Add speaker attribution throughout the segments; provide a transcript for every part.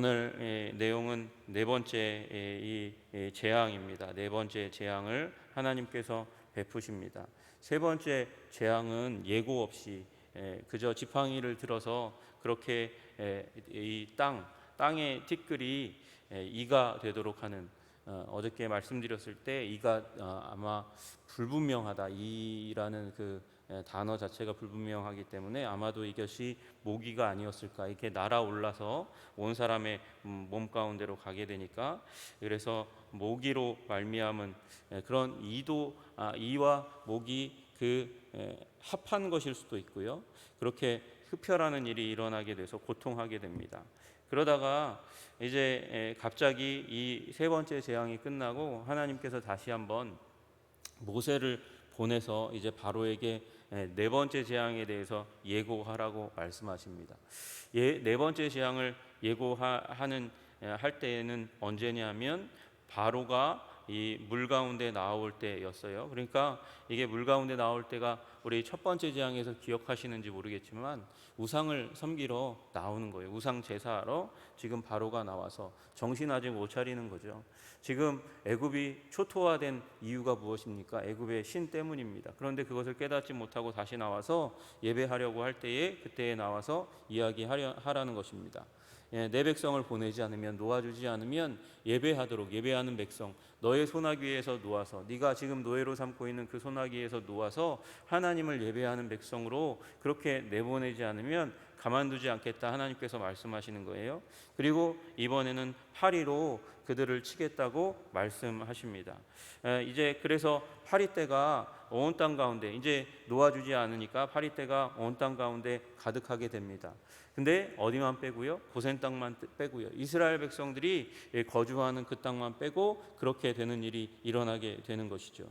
Speaker 1: 오늘 내용은 네 번째 이 재앙입니다. 네 번째 재앙을 하나님께서 베푸십니다. 세 번째 재앙은 예고 없이 그저 지팡이를 들어서 그렇게 이 땅의 티끌이 이가 되도록 하는, 어저께 말씀드렸을 때 이가 아마 불분명하다, 이라는 그 단어 자체가 불분명하기 때문에 아마도 이것이 모기가 아니었을까, 이렇게 날아올라서 온 사람의 몸 가운데로 가게 되니까, 그래서 모기로 말미암은 그런 이와 모기 합한 것일 수도 있고요. 그렇게 흡혈하는 일이 일어나게 돼서 고통하게 됩니다. 그러다가 이제 갑자기 이 세 번째 재앙이 끝나고 하나님께서 다시 한번 모세를 보내서 이제 바로에게 네 번째 재앙에 대해서 예고하라고 말씀하십니다. 네 번째 재앙을 예고하는 할 때에는 언제냐면 바로가 이 물 가운데 나올 때였어요. 그러니까 이게 물 가운데 나올 때가 우리 첫 번째 재앙에서 기억하시는지 모르겠지만 우상을 섬기러 나오는 거예요. 우상 제사하러 지금 바로가 나와서 정신 아직 못 차리는 거죠. 지금 애굽이 초토화된 이유가 무엇입니까? 애굽의 신 때문입니다. 그런데 그것을 깨닫지 못하고 다시 나와서 예배하려고 할 때에 그때에 나와서 이야기하라는 것입니다. 내 백성을 보내지 않으면, 놓아주지 않으면 예배하도록, 예배하는 백성, 너의 소나기에서 놓아서, 네가 지금 노예로 삼고 있는 그 소나기에서 놓아서 하나님을 예배하는 백성으로 그렇게 내보내지 않으면 가만두지 않겠다, 하나님께서 말씀하시는 거예요. 그리고 이번에는 파리로 그들을 치겠다고 말씀하십니다. 이제 그래서 파리떼가 온 땅 가운데, 이제 놓아주지 않으니까 파리떼가 온 땅 가운데 가득하게 됩니다. 근데 어디만 빼고요? 고센 땅만 빼고요. 이스라엘 백성들이 거주하는 그 땅만 빼고 그렇게 되는 일이 일어나게 되는 것이죠.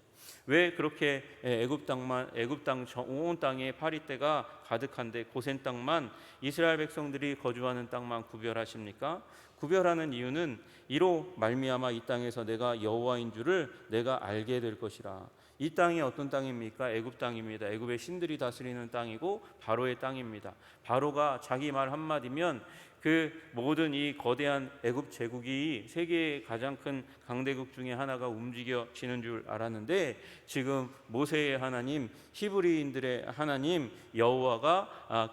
Speaker 1: 왜 그렇게 애굽 땅 온 땅에 파리떼가 가득한데 고센 땅만, 이스라엘 백성들이 거주하는 땅만 구별하십니까? 구별하는 이유는 이로 말미암아 이 땅에서 내가 여호와인 줄을 내가 알게 될 것이라. 이 땅이 어떤 땅입니까? 애굽 땅입니다. 애굽의 신들이 다스리는 땅이고 바로의 땅입니다. 바로가 자기 말 한마디면 그 모든 이 거대한 애굽 제국이 세계의 가장 큰 강대국 중에 하나가 움직여지는 줄 알았는데, 지금 모세의 하나님, 히브리인들의 하나님 여호와가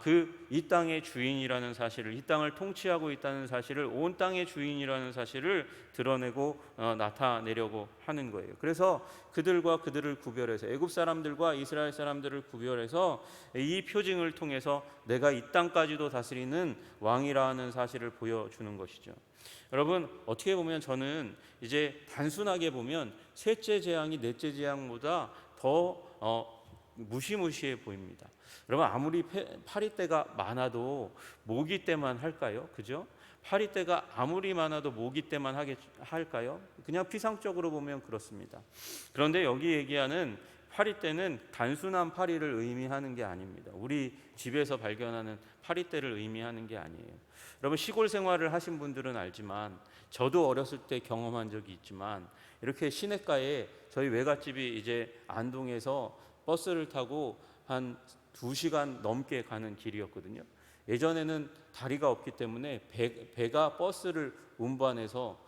Speaker 1: 이 땅의 주인이라는 사실을, 이 땅을 통치하고 있다는 사실을, 온 땅의 주인이라는 사실을 드러내고 나타내려고 하는 거예요. 그래서 그들을 구별해서, 애굽 사람들과 이스라엘 사람들을 구별해서 이 표징을 통해서 내가 이 땅까지도 다스리는 왕이라는 사실을 보여주는 것이죠. 여러분, 어떻게 보면 저는 이제 단순하게 보면 셋째 재앙이 넷째 재앙보다 더 무시무시해 보입니다. 여러분, 아무리 파리떼가 많아도 모기 때만 할까요? 그죠? 파리떼가 아무리 많아도 모기 때만 할까요? 그냥 피상적으로 보면 그렇습니다. 그런데 여기 얘기하는 파리떼는 단순한 파리를 의미하는 게 아닙니다. 우리 집에서 발견하는 파리떼를 의미하는 게 아니에요. 여러분, 시골 생활을 하신 분들은 알지만, 저도 어렸을 때 경험한 적이 있지만, 이렇게 시냇가에, 저희 외갓집이 이제 안동에서 버스를 타고 한 2시간 넘게 가는 길이었거든요. 예전에는 다리가 없기 때문에 배가 버스를 운반해서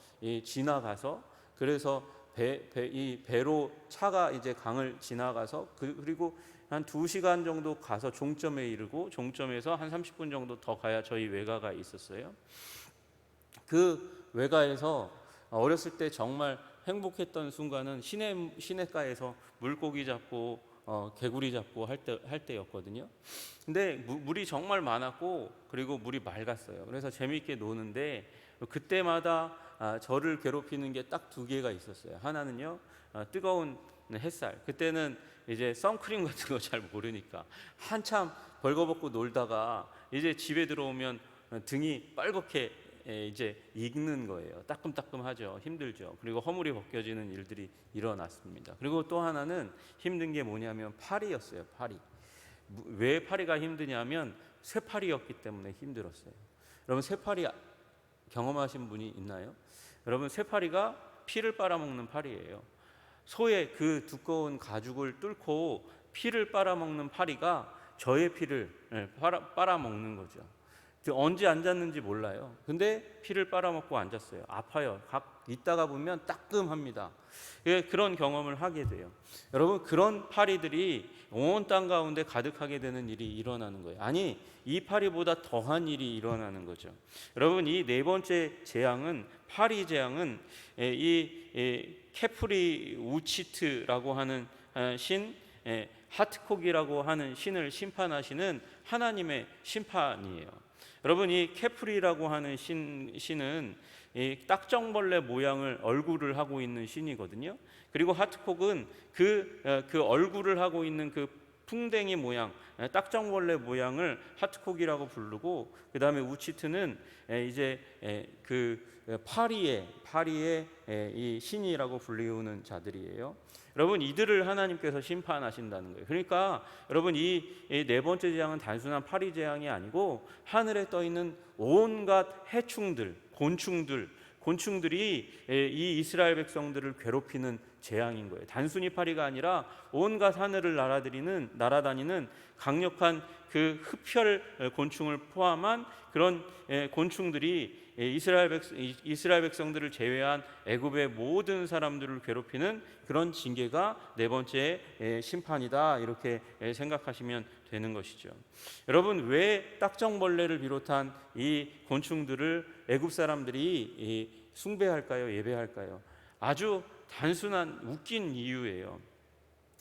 Speaker 1: 지나가서, 그래서 이 배로 차가 이제 강을 지나가서 그리고 한 2시간 정도 가서 종점에 이르고, 종점에서 한 30분 정도 더 가야 저희 외가가 있었어요. 그 외가에서 어렸을 때 정말 행복했던 순간은 시냇가에서 물고기 잡고 개구리 잡고 할 때였거든요. 근데 물이 정말 많았고, 그리고 물이 맑았어요. 그래서 재미있게 노는데, 그때마다 저를 괴롭히는 게 딱 2개가 있었어요. 하나는요, 뜨거운 햇살. 그때는 이제 선크림 같은 거 잘 모르니까 한참 벌거벗고 놀다가 이제 집에 들어오면 등이 빨갛게 이제 익는 거예요. 따끔따끔하죠. 힘들죠. 그리고 허물이 벗겨지는 일들이 일어났습니다. 그리고 또 하나는 힘든 게 뭐냐면 파리였어요. 파리. 왜 파리가 힘드냐면 쇠파리였기 때문에 힘들었어요. 여러분, 쇠파리 경험하신 분이 있나요? 여러분, 쇠파리가 피를 빨아먹는 파리예요. 소의 그 두꺼운 가죽을 뚫고 피를 빨아먹는 파리가 저의 피를 빨아먹는 거죠. 언제 앉았는지 몰라요. 근데 피를 빨아먹고 앉았어요. 아파요. 있다가 보면 따끔합니다. 그런 경험을 하게 돼요. 여러분, 그런 파리들이 온 땅 가운데 가득하게 되는 일이 일어나는 거예요. 아니, 이 파리보다 더한 일이 일어나는 거죠. 여러분, 이 네 번째 재앙은, 파리 재앙은 이 케프리 우치트라고 하는 신, 하트콕이라고 하는 신을 심판하시는 하나님의 심판이에요. 여러분, 이 케프리라고 하는 신은 이 딱정벌레 모양을 얼굴을 하고 있는 신이거든요. 그리고 하트콕은 그 얼굴을 하고 있는 그 풍뎅이 모양, 딱정벌레 모양을 하트콕이라고 부르고, 그 다음에 우치트는 이제 그 파리의 이 신이라고 불리우는 자들이에요. 여러분, 이들을 하나님께서 심판하신다는 거예요. 그러니까 여러분, 이 네 번째 재앙은 단순한 파리 재앙이 아니고 하늘에 떠 있는 온갖 해충들, 곤충들이 이 이스라엘 백성들을 괴롭히는 재앙인 거예요. 단순히 파리가 아니라 온갖 하늘을 날아다니는 강력한 그 흡혈 곤충을 포함한 그런 곤충들이 이스라엘 백성들을 제외한 애굽의 모든 사람들을 괴롭히는 그런 징계가 네 번째 심판이다, 이렇게 생각하시면 되는 것이죠. 여러분, 왜 딱정벌레를 비롯한 이 곤충들을 애굽 사람들이 숭배할까요? 예배할까요? 아주 단순한 웃긴 이유예요.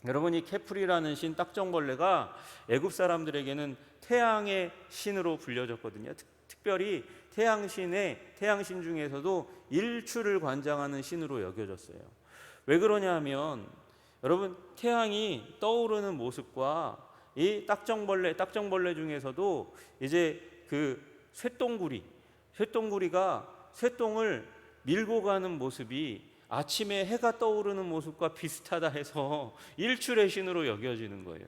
Speaker 1: 여러분, 이 케프리라는 신, 딱정벌레가 애굽 사람들에게는 태양의 신으로 불려졌거든요. 특별히 태양신 중에서도 일출을 관장하는 신으로 여겨졌어요. 왜 그러냐 하면, 여러분, 태양이 떠오르는 모습과 이 딱정벌레 중에서도 이제 그 쇠똥구리가 쇠똥을 밀고 가는 모습이 아침에 해가 떠오르는 모습과 비슷하다 해서 일출의 신으로 여겨지는 거예요.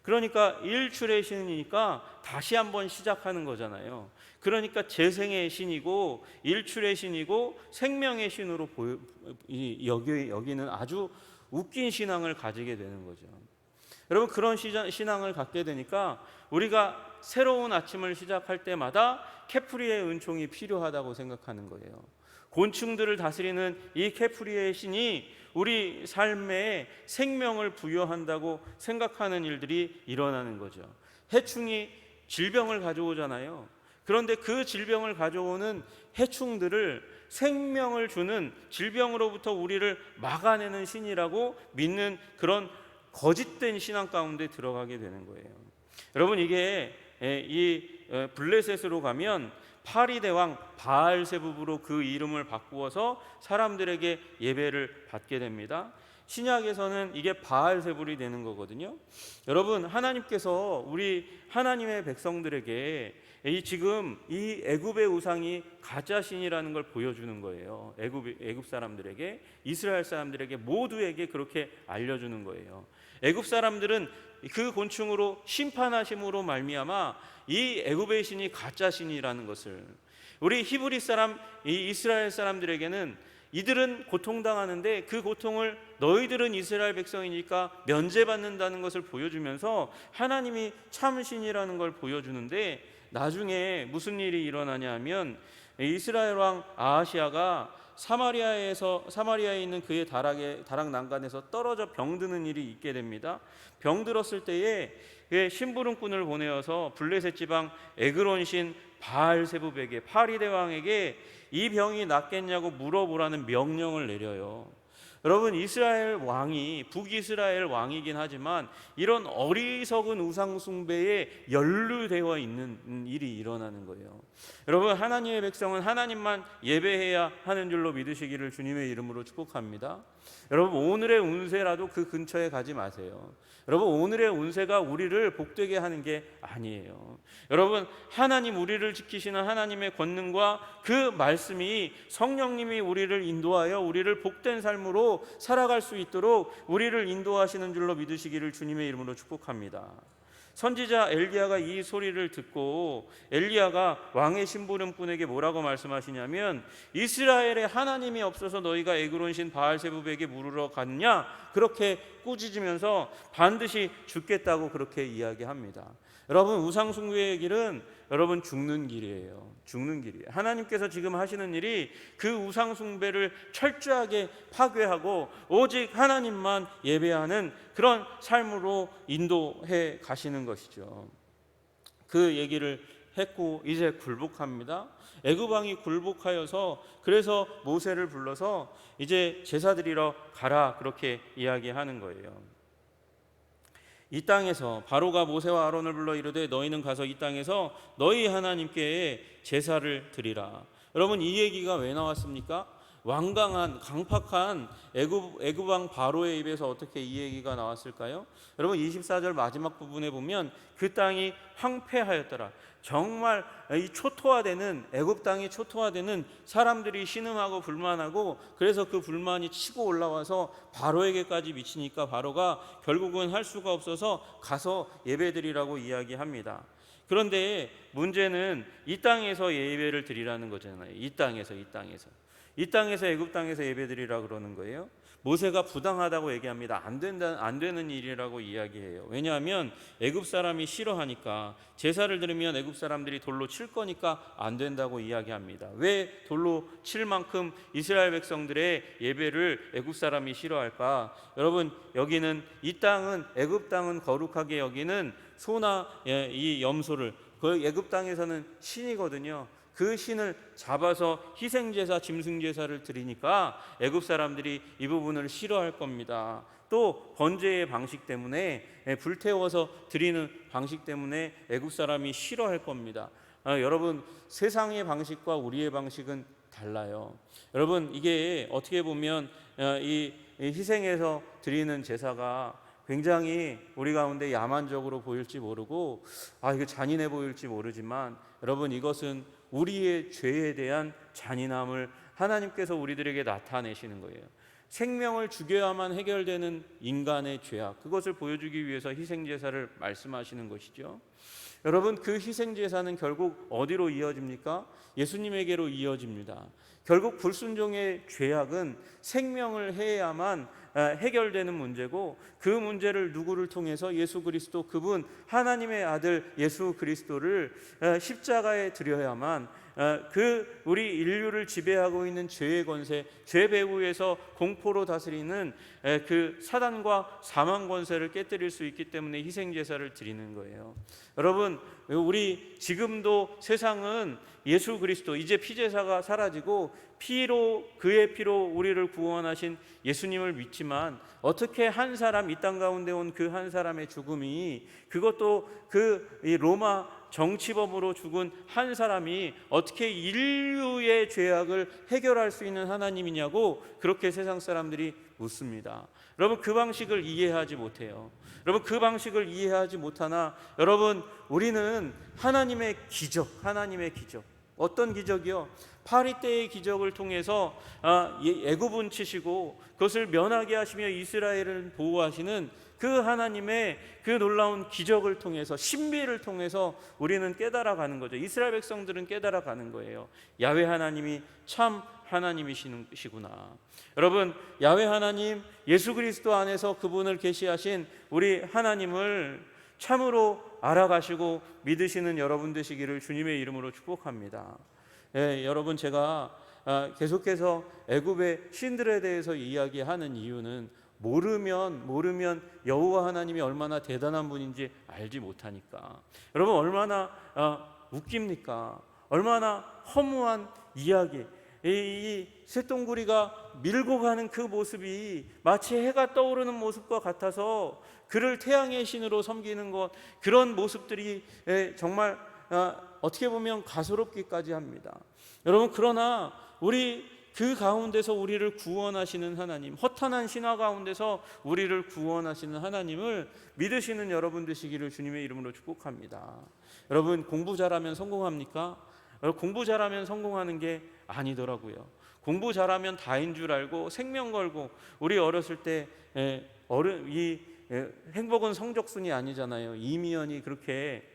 Speaker 1: 그러니까 일출의 신이니까 다시 한번 시작하는 거잖아요. 그러니까 재생의 신이고 일출의 신이고 생명의 신으로 여기는 아주 웃긴 신앙을 가지게 되는 거죠. 여러분, 그런 신앙을 갖게 되니까 우리가 새로운 아침을 시작할 때마다 케프리의 은총이 필요하다고 생각하는 거예요. 곤충들을 다스리는 이 케프리의 신이 우리 삶에 생명을 부여한다고 생각하는 일들이 일어나는 거죠. 해충이 질병을 가져오잖아요. 그런데 그 질병을 가져오는 해충들을 생명을 주는, 질병으로부터 우리를 막아내는 신이라고 믿는 그런 거짓된 신앙 가운데 들어가게 되는 거예요. 여러분, 이게 이 블레셋으로 가면 파리 대왕 바알세붑으로 그 이름을 바꾸어서 사람들에게 예배를 받게 됩니다. 신약에서는 이게 바알세붑이 되는 거거든요. 여러분, 하나님께서 우리 하나님의 백성들에게 지금 이 애굽의 우상이 가짜 신이라는 걸 보여주는 거예요. 애굽 사람들에게, 이스라엘 사람들에게 모두에게 그렇게 알려주는 거예요. 애굽 사람들은 그 곤충으로 심판하심으로 말미암아 이 애굽의 신이 가짜 신이라는 것을, 우리 히브리 사람, 이 이스라엘 사람들에게는 이들은 고통당하는데 그 고통을 너희들은 이스라엘 백성이니까 면제받는다는 것을 보여주면서 하나님이 참 신이라는 걸 보여주는데, 나중에 무슨 일이 일어나냐 하면 이스라엘 왕 아하시아가 사마리아에 있는 그의 다락 난간에서 떨어져 병드는 일이 있게 됩니다. 병들었을 때에 심부름꾼을 보내어서 블레셋 지방 에그론 신 바알세붑에게, 파리 대왕에게 이 병이 낫겠냐고 물어보라는 명령을 내려요. 여러분, 이스라엘 왕이 북이스라엘 왕이긴 하지만 이런 어리석은 우상 숭배에 연루되어 있는 일이 일어나는 거예요. 여러분, 하나님의 백성은 하나님만 예배해야 하는 줄로 믿으시기를 주님의 이름으로 축복합니다. 여러분, 오늘의 운세라도 그 근처에 가지 마세요. 여러분, 오늘의 운세가 우리를 복되게 하는 게 아니에요. 여러분, 하나님, 우리를 지키시는 하나님의 권능과 그 말씀이, 성령님이 우리를 인도하여 우리를 복된 삶으로 살아갈 수 있도록 우리를 인도하시는 줄로 믿으시기를 주님의 이름으로 축복합니다. 선지자 엘리야가 이 소리를 듣고 엘리야가 왕의 심부름꾼에게 뭐라고 말씀하시냐면, 이스라엘에 하나님이 없어서 너희가 에그론 신 바알세붑에게 물으러 갔냐, 그렇게 꾸짖으면서 반드시 죽겠다고 그렇게 이야기합니다. 여러분, 우상 숭배의 길은 여러분 죽는 길이에요. 죽는 길이에요. 하나님께서 지금 하시는 일이 그 우상 숭배를 철저하게 파괴하고 오직 하나님만 예배하는 그런 삶으로 인도해 가시는 것이죠. 그 얘기를 했고 이제 굴복합니다. 애굽 왕이 굴복하여서 그래서 모세를 불러서 이제 제사 드리러 가라 그렇게 이야기하는 거예요. 이 땅에서 바로가 모세와 아론을 불러 이르되 너희는 가서 이 땅에서 너희 하나님께 제사를 드리라. 여러분 이 얘기가 왜 나왔습니까? 완강한 강팍한 애굽 왕 바로의 입에서 어떻게 이 얘기가 나왔을까요? 여러분 24절 마지막 부분에 보면 그 땅이 황폐하였더라. 정말 이 초토화되는 애굽 땅이 초토화되는 사람들이 신음하고 불만하고 그래서 그 불만이 치고 올라와서 바로에게까지 미치니까 바로가 결국은 할 수가 없어서 가서 예배드리라고 이야기합니다. 그런데 문제는 이 땅에서 예배를 드리라는 거잖아요. 이 땅에서 애굽 땅에서 예배드리라 그러는 거예요. 모세가 부당하다고 얘기합니다. 안 되는 일이라고 이야기해요. 왜냐하면 애굽 사람이 싫어하니까 제사를 드리면 애굽 사람들이 돌로 칠 거니까 안 된다고 이야기합니다. 왜 돌로 칠 만큼 이스라엘 백성들의 예배를 애굽 사람이 싫어할까? 여러분 여기는 이 땅은 애굽 땅은 거룩하게 여기는 소나 이 염소를 그 애굽 땅에서는 신이거든요. 그 신을 잡아서 희생제사, 짐승제사를 드리니까 애굽 사람들이 이 부분을 싫어할 겁니다. 또 번제의 방식 때문에 불태워서 드리는 방식 때문에 애굽 사람이 싫어할 겁니다. 여러분 세상의 방식과 우리의 방식은 달라요. 여러분 이게 어떻게 보면 이 희생해서 드리는 제사가 굉장히 우리 가운데 야만적으로 보일지 모르고 이거 잔인해 보일지 모르지만 여러분 이것은 우리의 죄에 대한 잔인함을 하나님께서 우리들에게 나타내시는 거예요. 생명을 죽여야만 해결되는 인간의 죄악, 그것을 보여주기 위해서 희생제사를 말씀하시는 것이죠. 여러분 그 희생제사는 결국 어디로 이어집니까? 예수님에게로 이어집니다. 결국 불순종의 죄악은 생명을 해야만 해결되는 문제고 그 문제를 누구를 통해서 예수 그리스도 그분 하나님의 아들 예수 그리스도를 십자가에 드려야만 그 우리 인류를 지배하고 있는 죄의 권세, 죄 배후에서 공포로 다스리는 그 사단과 사망 권세를 깨뜨릴 수 있기 때문에 희생제사를 드리는 거예요. 여러분 우리 지금도 세상은 예수 그리스도 이제 피제사가 사라지고 피로 그의 피로 우리를 구원하신 예수님을 믿지만 어떻게 한 사람 이 땅 가운데 온 그 한 사람의 죽음이 그것도 그 로마 정치범으로 죽은 한 사람이 어떻게 인류의 죄악을 해결할 수 있는 하나님이냐고 그렇게 세상 사람들이 묻습니다. 여러분 그 방식을 이해하지 못해요. 여러분 그 방식을 이해하지 못하나 여러분 우리는 하나님의 기적 어떤 기적이요? 파리 때의 기적을 통해서 애굽은 치시고 그것을 면하게 하시며 이스라엘을 보호하시는 그 하나님의 그 놀라운 기적을 통해서 신비를 통해서 우리는 깨달아가는 거죠. 이스라엘 백성들은 깨달아가는 거예요. 야훼 하나님이 참 하나님이시구나. 여러분 야훼 하나님 예수 그리스도 안에서 그분을 계시하신 우리 하나님을 참으로 알아가시고 믿으시는 여러분 되시기를 주님의 이름으로 축복합니다. 여러분 제가 계속해서 애굽의 신들에 대해서 이야기하는 이유는 모르면 여호와 하나님이 얼마나 대단한 분인지 알지 못하니까. 여러분 얼마나 웃깁니까? 얼마나 허무한 이야기. 이 쇳덩구리가 밀고 가는 그 모습이 마치 해가 떠오르는 모습과 같아서 그를 태양의 신으로 섬기는 것, 그런 모습들이 정말 어떻게 보면 가소롭기까지 합니다. 여러분 그러나 우리 그 가운데서 우리를 구원하시는 하나님, 허탄한 신화 가운데서 우리를 구원하시는 하나님을 믿으시는 여러분 되시기를 주님의 이름으로 축복합니다. 여러분 공부 잘하면 성공합니까? 공부 잘하면 성공하는 게 아니더라고요. 공부 잘하면 다인 줄 알고 생명 걸고 우리 어렸을 때 행복은 성적순이 아니잖아요. 이미연이 그렇게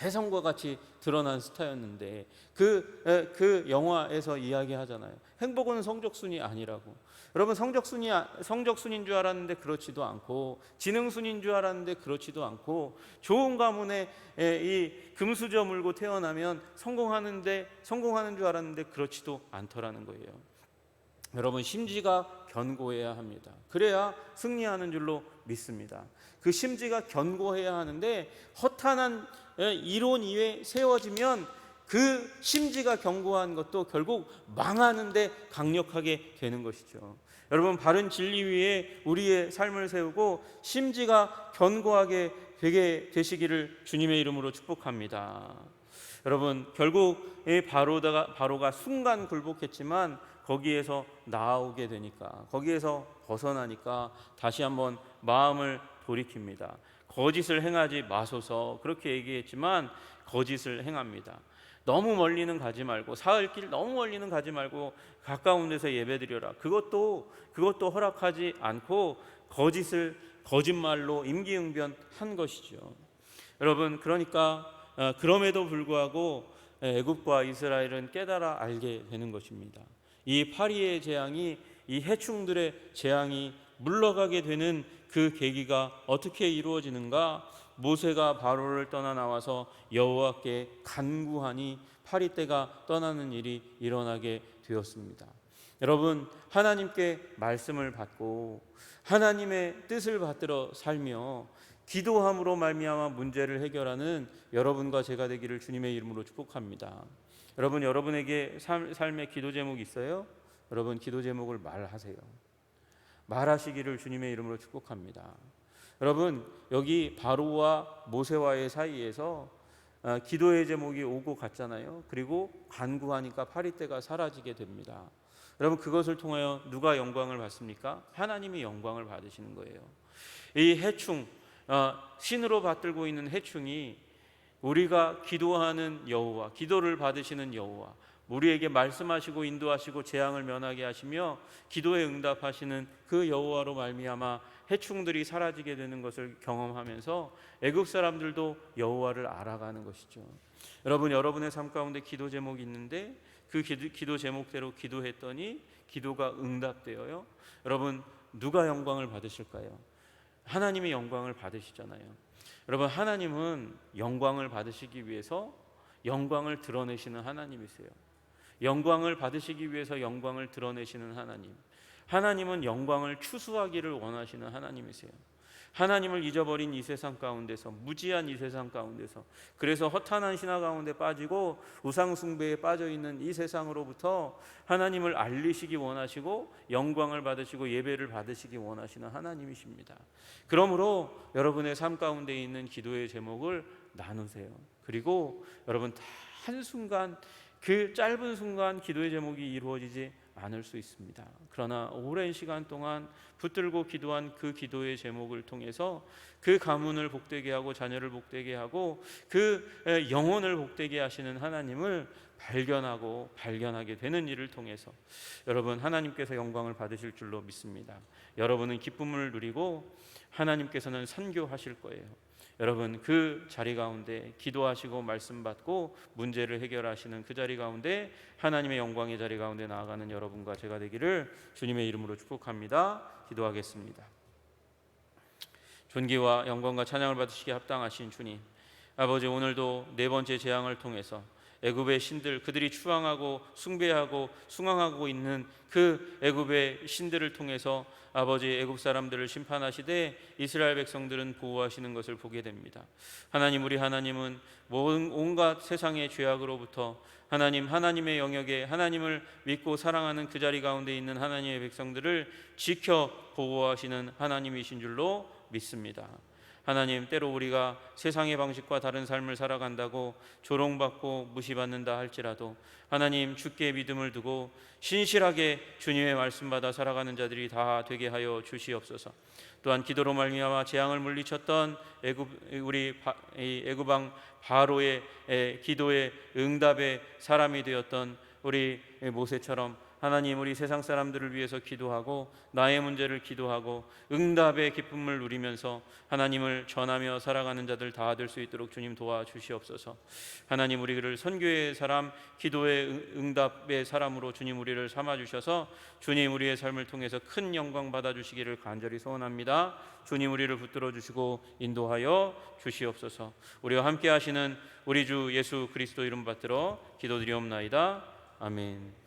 Speaker 1: 혜성과 같이 드러난 스타였는데 그 영화에서 이야기하잖아요. 행복은 성적순이 아니라고. 여러분, 성적순인 줄 알았는데 그렇지도 않고, 지능순인 줄 알았는데 그렇지도 않고, 좋은 가문에 이 금수저 물고 태어나면 성공하는 줄 알았는데 그렇지도 않더라는 거예요. 여러분, 심지가 견고해야 합니다. 그래야 승리하는 줄로 믿습니다. 그 심지가 견고해야 하는데, 허탄한 이론 위에 세워지면 그 심지가 견고한 것도 결국 망하는데 강력하게 되는 것이죠. 여러분, 바른 진리 위에 우리의 삶을 세우고 심지가 견고하게 되게 되시기를 주님의 이름으로 축복합니다. 여러분, 결국 바로가 순간 굴복했지만 거기에서 나오게 되니까, 거기에서 벗어나니까 다시 한번 마음을 돌이킵니다. 거짓을 행하지 마소서, 그렇게 얘기했지만 거짓을 행합니다. 너무 멀리는 가지 말고, 사흘길 너무 멀리는 가지 말고 가까운 데서 예배드려라. 그것도 허락하지 않고 거짓말로 임기응변한 것이죠. 여러분, 그러니까 그럼에도 불구하고 애굽과 이스라엘은 깨달아 알게 되는 것입니다. 이 파리의 재앙이, 이 해충들의 재앙이 물러가게 되는 그 계기가 어떻게 이루어지는가? 모세가 바로를 떠나 나와서 여호와께 간구하니 파리떼가 떠나는 일이 일어나게 되었습니다. 여러분, 하나님께 말씀을 받고 하나님의 뜻을 받들어 살며 기도함으로 말미암아 문제를 해결하는 여러분과 제가 되기를 주님의 이름으로 축복합니다. 여러분, 여러분에게 삶의 기도 제목이 있어요? 여러분, 기도 제목을 말하세요. 말하시기를 주님의 이름으로 축복합니다. 여러분, 여기 바로와 모세와의 사이에서 기도의 제목이 오고 갔잖아요. 그리고 간구하니까 파리떼가 사라지게 됩니다. 여러분, 그것을 통하여 누가 영광을 받습니까? 하나님이 영광을 받으시는 거예요. 이 해충, 신으로 받들고 있는 해충이 우리가 기도하는 여호와, 기도를 받으시는 여호와, 우리에게 말씀하시고 인도하시고 재앙을 면하게 하시며 기도에 응답하시는 그 여호와로 말미암아 해충들이 사라지게 되는 것을 경험하면서 애굽 사람들도 여호와를 알아가는 것이죠. 여러분, 여러분의 삶 가운데 기도 제목이 있는데 그 기도 제목대로 기도했더니 기도가 응답되어요. 여러분, 누가 영광을 받으실까요? 하나님이 영광을 받으시잖아요. 여러분, 하나님은 영광을 받으시기 위해서 영광을 드러내시는 하나님이세요. 영광을 받으시기 위해서 영광을 드러내시는 하나님. 하나님은 영광을 추수하기를 원하시는 하나님이세요. 하나님을 잊어버린 이 세상 가운데서, 무지한 이 세상 가운데서, 그래서 허탄한 신화 가운데 빠지고 우상 숭배에 빠져 있는 이 세상으로부터 하나님을 알리시기 원하시고 영광을 받으시고 예배를 받으시기 원하시는 하나님이십니다. 그러므로 여러분의 삶 가운데 있는 기도의 제목을 나누세요. 그리고 여러분, 한순간, 그 짧은 순간 기도의 제목이 이루어지지 않을 수 있습니다. 그러나 오랜 시간 동안 붙들고 기도한 그 기도의 제목을 통해서 그 가문을 복되게 하고 자녀를 복되게 하고 그 영혼을 복되게 하시는 하나님을 발견하게 되는 일을 통해서 여러분, 하나님께서 영광을 받으실 줄로 믿습니다. 여러분은 기쁨을 누리고 하나님께서는 선교하실 거예요. 여러분, 그 자리 가운데 기도하시고 말씀 받고 문제를 해결하시는 그 자리 가운데 하나님의 영광의 자리 가운데 나아가는 여러분과 제가 되기를 주님의 이름으로 축복합니다. 기도하겠습니다. 존귀와 영광과 찬양을 받으시기에 합당하신 주님, 아버지, 오늘도 네 번째 재앙을 통해서 애굽의 신들, 그들이 추앙하고 숭배하고 숭앙하고 있는 그 애굽의 신들을 통해서 아버지, 애굽 사람들을 심판하시되 이스라엘 백성들은 보호하시는 것을 보게 됩니다. 하나님, 우리 하나님은 온갖 세상의 죄악으로부터 하나님의 영역에 하나님을 믿고 사랑하는 그 자리 가운데 있는 하나님의 백성들을 지켜 보호하시는 하나님이신 줄로 믿습니다. 하나님, 때로 우리가 세상의 방식과 다른 삶을 살아간다고 조롱받고 무시받는다 할지라도 하나님, 주께 믿음을 두고 신실하게 주님의 말씀 받아 살아가는 자들이 다 되게 하여 주시옵소서. 또한 기도로 말미암아 재앙을 물리쳤던 애굽 왕 바로의 기도의 응답의 사람이 되었던 우리 모세처럼 하나님, 우리 세상 사람들을 위해서 기도하고 나의 문제를 기도하고 응답의 기쁨을 누리면서 하나님을 전하며 살아가는 자들 다 될 수 있도록 주님 도와주시옵소서. 하나님, 우리를 선교의 사람, 기도의 응답의 사람으로 주님 우리를 삼아주셔서 주님 우리의 삶을 통해서 큰 영광 받아주시기를 간절히 소원합니다. 주님 우리를 붙들어 주시고 인도하여 주시옵소서. 우리와 함께 하시는 우리 주 예수 그리스도 이름 받들어 기도드리옵나이다. 아멘.